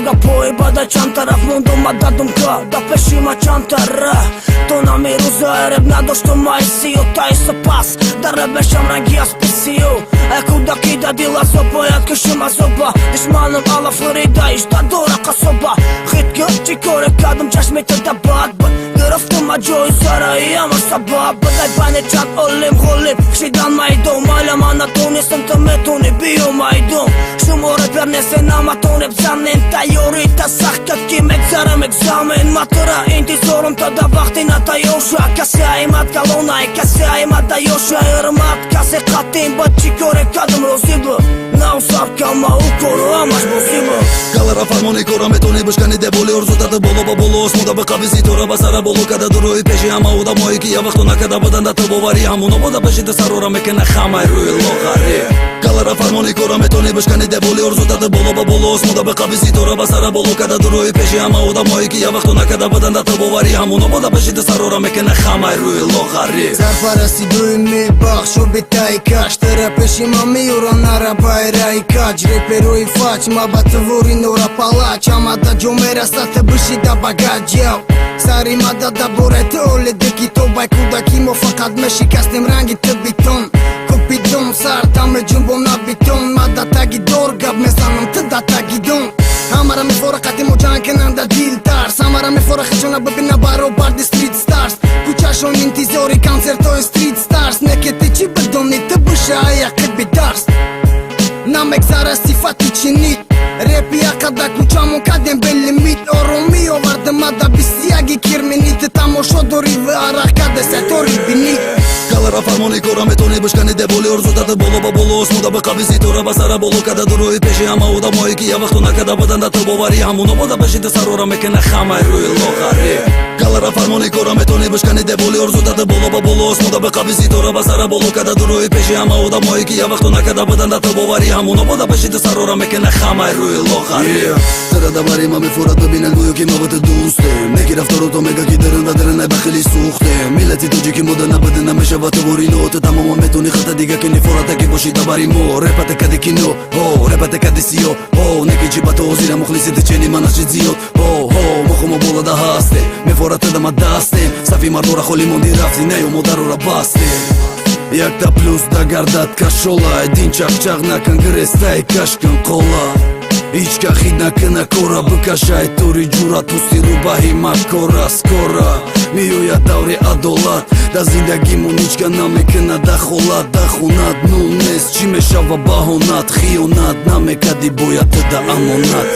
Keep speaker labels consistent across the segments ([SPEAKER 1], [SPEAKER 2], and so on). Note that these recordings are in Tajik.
[SPEAKER 1] Da poi bada qantara mundu ma dadum ka Da peshima qantara Tona mi ruza e rebna do shto ma i si ju ta i së pas Da rebe sham rangia spisi ju E ku da kida dila sopa e atë këshima sopa Dishmanëm alla Florida ishta dora ka sopa Khit kjo qikore kadëm 6 meter da bat Gërëftu ma gjoj zara i jam o sabab Bëdaj bani qat olim gullim Kshidan ma i do Malem anatoni sëm të metoni bio ma i do Shumë ore për nese na matoni Pëzanin ta jori ta sak të kime Këzarëm egzamin Matura inti zorëm të da vaktin ata josha Kasja i mat kalona i kasja i mat da josha Irmat kase katin bët qikore kadëm rozibë Na usap ka ma u koro amash bozibë
[SPEAKER 2] Kallara farmoni kora me toni bëshkani de boli Orzutat të bolo bolo Smuda bë ka vizitora basara bolo Kada duroj peshi ama u da moj Kia vëhtuna kada bëdan da të bovari Hamu në boda peshi të sarora me kena khama i rujë lokari Kallara farmoni kora me toni bëshkani de boli Orzutat të bolo bolo Smuda bë ka vizitora basara bolo Kada duroj peshi ama u da moj Kia vëhtuna kada bëdan da të bovari Hamu në boda peshi të sarora me kena khama i rujë lokari
[SPEAKER 3] Zar para si dujnë mi bak Shobita i kash Të rapeshi ma mi ura nara bajra i kaq Repero i faq Ma batë vorin ora palaq Ama da gjomera sa të bëshi da bagaj jau Sari ma da bore të ole dhe kito Baj ku da kimo fakat me shikastim rangit të biton Kupi dom sar ta me gjumbo na biton Ma da tagi dor gab me zanëm të da tagi don Amara me fora kati mo gjan këna nda gjiltar Samara me fora khëqona bëbina baro bardi street stars Ku qashon intizori koncertoj street stars Ne këti që bërdoni të bësha aja këtë bidars Na me këzara si fati qinit Repi a kada ku qamon ka den bel limit Oro mi o vardë ma da bisiagi kirminit Ta mo shodori vë ara ka dhe se tori binit
[SPEAKER 2] Kallara farmoni kora me toni bëshkani de boli Orzutat të bolo bolo Smuda bë ka vizitora basara bolo Kada duroj peshi ama u da moj Kia vëhtuna kada bëdan da të bovari Hamu në boda peshi të sarora me kena khama i rujë lokari Kallara farmoni kora me toni bëshkani de boli Orzutat të bolo Smuda bë ka vizitora basara bolo Kada duroj peshi ama u da moj Kia vëhtuna kada bëdan da të bovari Hamu në boda peshi të sarora me kena khama i rujë lokari Tëra da bari ma me furat të bine l'buju kima vë të duste Ne kira ftoru to me ga ki dërën da dërën e bëkhili suhte Millet si të gjiki mu dhe na bëdën na me shëva të vorino Të ta mama me tuni khata diga kini furat e ki poshi ta bari mo Repat e ka di kino, repat e ka di si jo Ne ki qipa të ozira mukhlisit të qeni ma nash që dziot Mohu mo bolla da haste Me furat të dhe ma daste Safi mardura kholi mundi rafti ne ju mo darura baste Jak ta plus da gardat ka shola E din qak qak na këngëres ta e kashkën kolla Iqka khidna këna kora Bëka shajtori gjura Tusti rubahi ma kora skora Mi juja dauri adolat Da zindagimu niqka na me këna da kholat Da khunat nunes Qime shava bahonat Khionat na me ka di boja të da amonat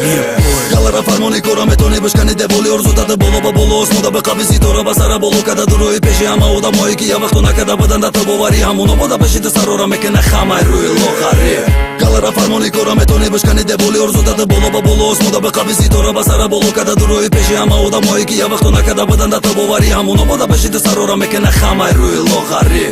[SPEAKER 2] Kallara farmoni kora me toni bëshkani de boli Orzutat të bolo Smuda bë ka vizitora basara bolo Kada duroj peshi ama u da moj Kia vëhtuna kada bëdan da të bovari Hamu në boda peshi të sarora me kena khama i rujë lokari Kallara farmoni kora me toni bëshkani de boli Orzutat të bolo Smuda bë ka vizitora basara bolo Kada duroj peshi ama u da moj Kia vëhtuna kada bëdan da të bovari Hamu në boda peshi të sarora me kena khama i rujë lokari